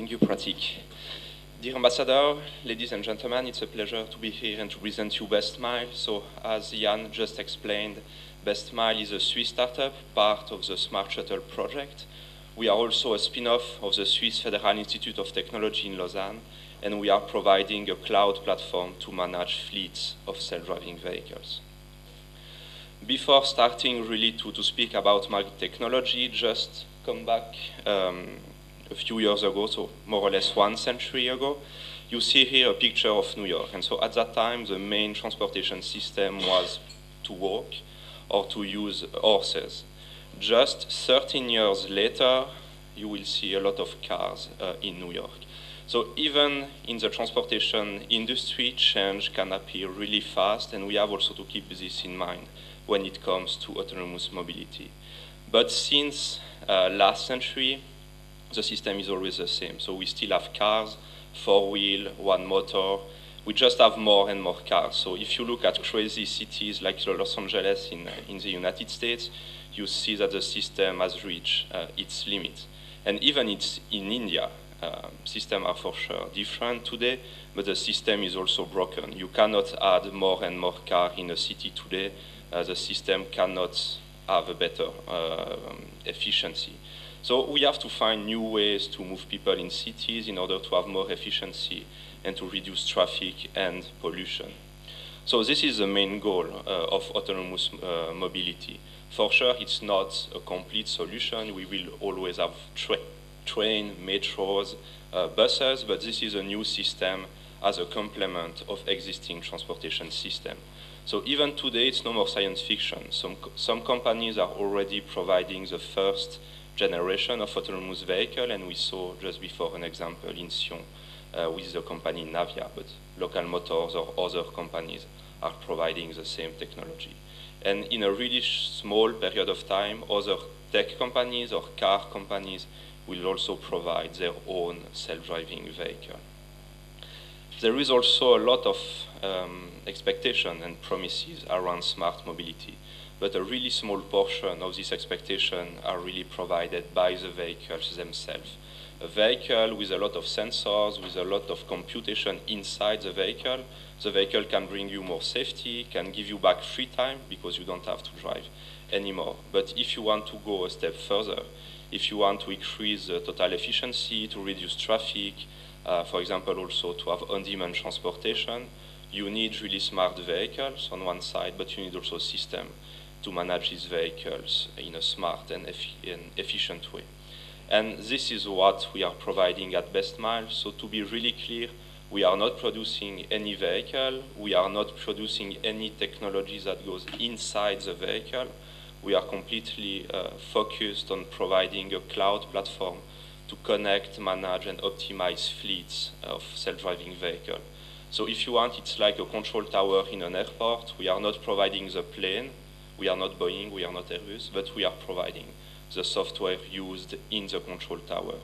Thank you, Pratik. Dear Ambassador, ladies and gentlemen, it's a pleasure to be here and to present you BestMile. So, as Jan just explained, BestMile is a Swiss startup, part of the Smart Shuttle project. We are also a spin-off of the Swiss Federal Institute of Technology in Lausanne, and we are providing a cloud platform to manage fleets of self-driving vehicles. Before starting really to speak about market technology, just come back a few years ago, so more or less 1 century ago. You see here a picture of New York. And so at that time, the main transportation system was to walk or to use horses. Just 13 years later, you will see a lot of cars in New York. So even in the transportation industry, change can appear really fast, and we have also to keep this in mind when it comes to autonomous mobility. But since last century, the system is always the same. So we still have cars, 4-wheel, 1 motor. We just have more and more cars. So if you look at crazy cities like Los Angeles in the United States, you see that the system has reached its limit. And even in India, systems are for sure different today, but the system is also broken. You cannot add more and more cars in a city today. The system cannot have a better efficiency. So we have to find new ways to move people in cities in order to have more efficiency and to reduce traffic and pollution. So this is the main goal of autonomous mobility. For sure, it's not a complete solution. We will always have train, metros, buses, but this is a new system as a complement of existing transportation system. So even today, it's no more science fiction. Some companies are already providing the first generation of autonomous vehicle, and we saw just before an example in Sion with the company Navia, but Local Motors or other companies are providing the same technology. And in a really small period of time, other tech companies or car companies will also provide their own self-driving vehicle. There is also a lot of expectation and promises around smart mobility, but a really small portion of this expectation are really provided by the vehicles themselves. A vehicle with a lot of sensors, with a lot of computation inside the vehicle can bring you more safety, can give you back free time because you don't have to drive anymore. But if you want to go a step further, if you want to increase the total efficiency, to reduce traffic, for example, also to have on-demand transportation, you need really smart vehicles on one side, but you need also a system to manage these vehicles in a smart and efficient way. And this is what we are providing at BestMile. So to be really clear, we are not producing any vehicle. We are not producing any technology that goes inside the vehicle. We are completely focused on providing a cloud platform to connect, manage, and optimize fleets of self-driving vehicles. So if you want, it's like a control tower in an airport. We are not providing the plane. We are not Boeing, we are not Airbus, but we are providing the software used in the control tower.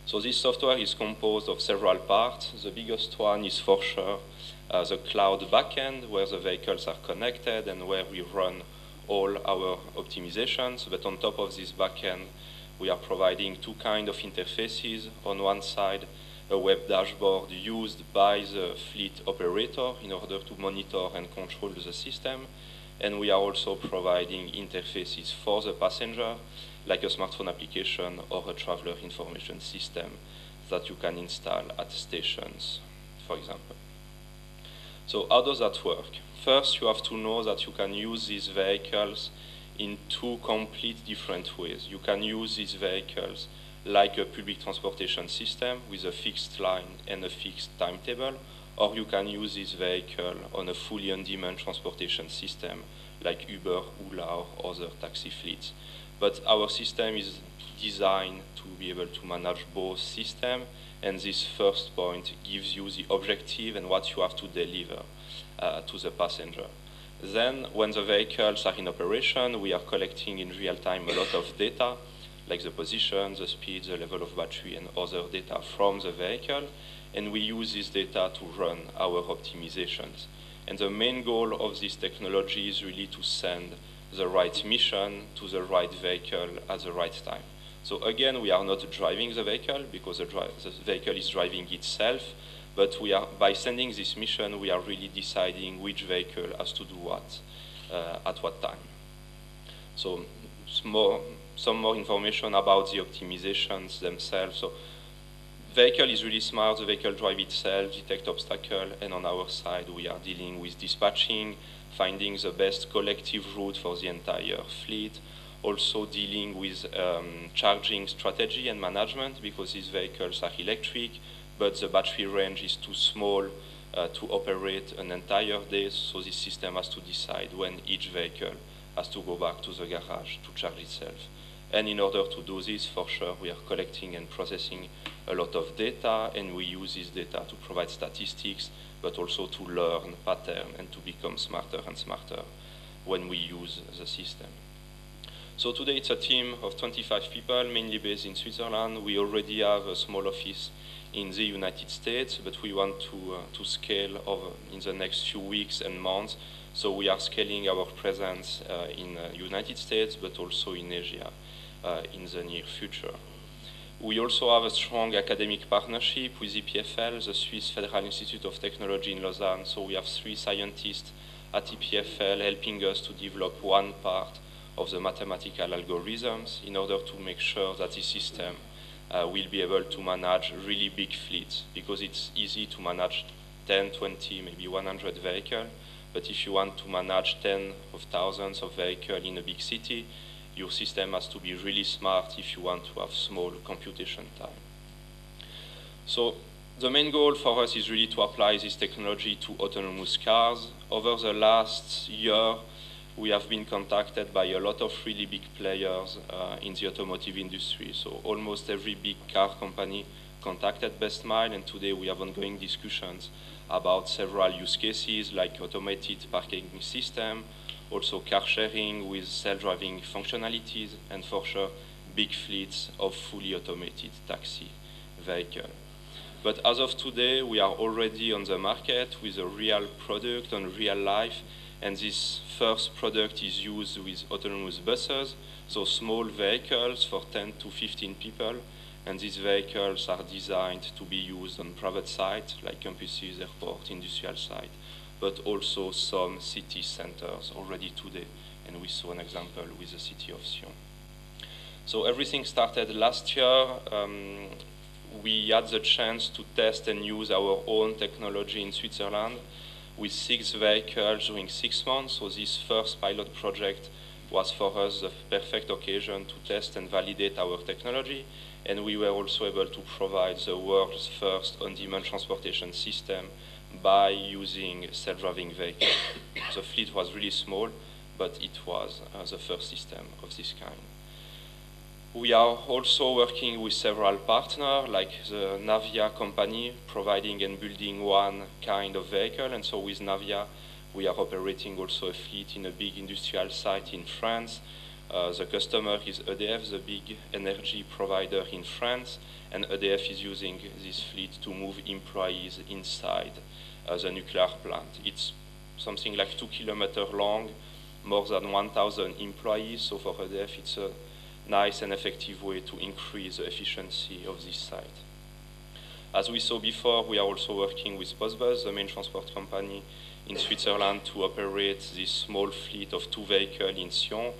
So this software is composed of several parts. The biggest one is for sure the cloud backend, where the vehicles are connected and where we run all our optimizations. But on top of this backend, we are providing 2 kinds of interfaces. On one side, a web dashboard used by the fleet operator in order to monitor and control the system. And we are also providing interfaces for the passenger, like a smartphone application or a traveler information system that you can install at stations, for example. So how does that work? First, you have to know that you can use these vehicles in 2 complete different ways. You can use these vehicles like a public transportation system with a fixed line and a fixed timetable, or you can use this vehicle on a fully on-demand transportation system like Uber, Ola, or other taxi fleets. But our system is designed to be able to manage both systems, and this first point gives you the objective and what you have to deliver to the passenger. Then, when the vehicles are in operation, we are collecting in real time a lot of data, like the position, the speed, the level of battery, and other data from the vehicle, and we use this data to run our optimizations. And the main goal of this technology is really to send the right mission to the right vehicle at the right time. So again, we are not driving the vehicle because the vehicle is driving itself, but we are, by sending this mission, we are really deciding which vehicle has to do what at what time. So some more information about the optimizations themselves. So vehicle is really smart, the vehicle drive itself, detect obstacle, and on our side we are dealing with dispatching, finding the best collective route for the entire fleet, also dealing with charging strategy and management because these vehicles are electric, but the battery range is too small to operate an entire day, so this system has to decide when each vehicle has to go back to the garage to charge itself. And in order to do this, for sure, we are collecting and processing a lot of data, and we use this data to provide statistics, but also to learn patterns and to become smarter and smarter when we use the system. So today it's a team of 25 people, mainly based in Switzerland. We already have a small office in the United States, but we want to scale over in the next few weeks and months. So we are scaling our presence in the United States, but also in Asia in the near future. We also have a strong academic partnership with EPFL, the Swiss Federal Institute of Technology in Lausanne. So we have 3 scientists at EPFL helping us to develop one part of the mathematical algorithms in order to make sure that the system will be able to manage really big fleets, because it's easy to manage 10, 20, maybe 100 vehicles. But if you want to manage 10 of thousands of vehicles in a big city, your system has to be really smart if you want to have small computation time. So the main goal for us is really to apply this technology to autonomous cars. Over the last year, we have been contacted by a lot of really big players in the automotive industry. So almost every big car company contacted BestMile, and today we have ongoing discussions about several use cases like automated parking system, also car sharing with self-driving functionalities, and for sure big fleets of fully automated taxi vehicle. But as of today, we are already on the market with a real product on real life, and this first product is used with autonomous buses, so small vehicles for 10 to 15 people, and these vehicles are designed to be used on private sites like campuses, airports, industrial sites, but also some city centers already today, and we saw an example with the city of Sion. So everything started last year. We had the chance to test and use our own technology in Switzerland with 6 vehicles during 6 months. So this first pilot project was for us the perfect occasion to test and validate our technology, and we were also able to provide the world's first on-demand transportation system by using self-driving vehicles. The fleet was really small, but it was the first system of this kind. We are also working with several partners, like the Navia company, providing and building one kind of vehicle. And so with Navia, we are operating also a fleet in a big industrial site in France. The customer is EDF, the big energy provider in France, and EDF is using this fleet to move employees inside the nuclear plant. It's something like 2 kilometers long, more than 1,000 employees. So for EDF, it's a nice and effective way to increase the efficiency of this site. As we saw before, we are also working with Postbus, the main transport company in Switzerland, to operate this small fleet of 2 vehicles in Sion.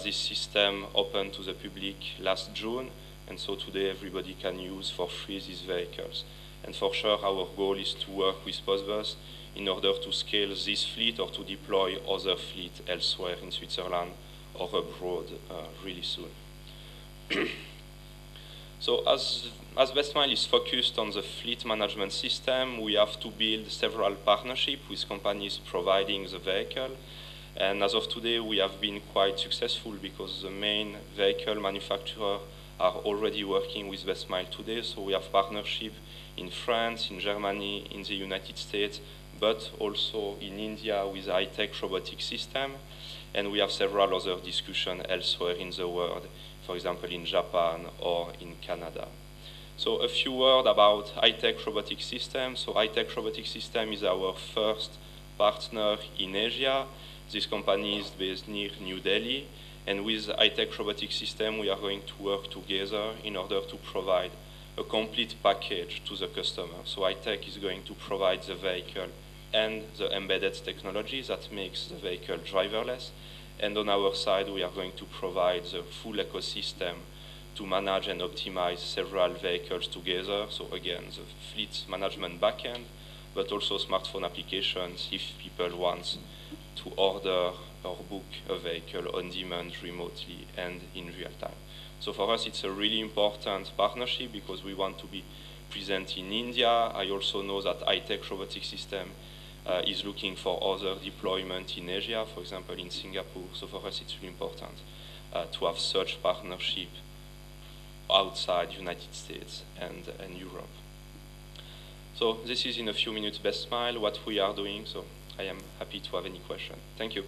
This system opened to the public last June, and so today everybody can use for free these vehicles. And for sure, our goal is to work with Postbus in order to scale this fleet or to deploy other fleets elsewhere in Switzerland or abroad really soon. So as BestMile is focused on the fleet management system, we have to build several partnerships with companies providing the vehicle. And as of today, we have been quite successful because the main vehicle manufacturers are already working with BestMile today. So we have partnership in France, in Germany, in the United States, but also in India with high-tech robotic system. And we have several other discussions elsewhere in the world, for example, in Japan or in Canada. So a few words about high-tech robotic system. So high-tech robotic system is our first partner in Asia. This company is based near New Delhi, And with high-tech robotic system, we are going to work together in order to provide a complete package to the customer. So high-tech is going to provide the vehicle and the embedded technology that makes the vehicle driverless. And on our side, we are going to provide the full ecosystem to manage and optimize several vehicles together. So again, the fleet management backend, but also smartphone applications if people want to order or book a vehicle on demand remotely and in real time. So for us, it's a really important partnership because we want to be present in India. I also know that high-tech robotic system is looking for other deployment in Asia, for example, in Singapore. So for us, it's really important to have such partnership outside United States and Europe. So this is in a few minutes Best Smile, what we are doing. So I am happy to have any question. Thank you.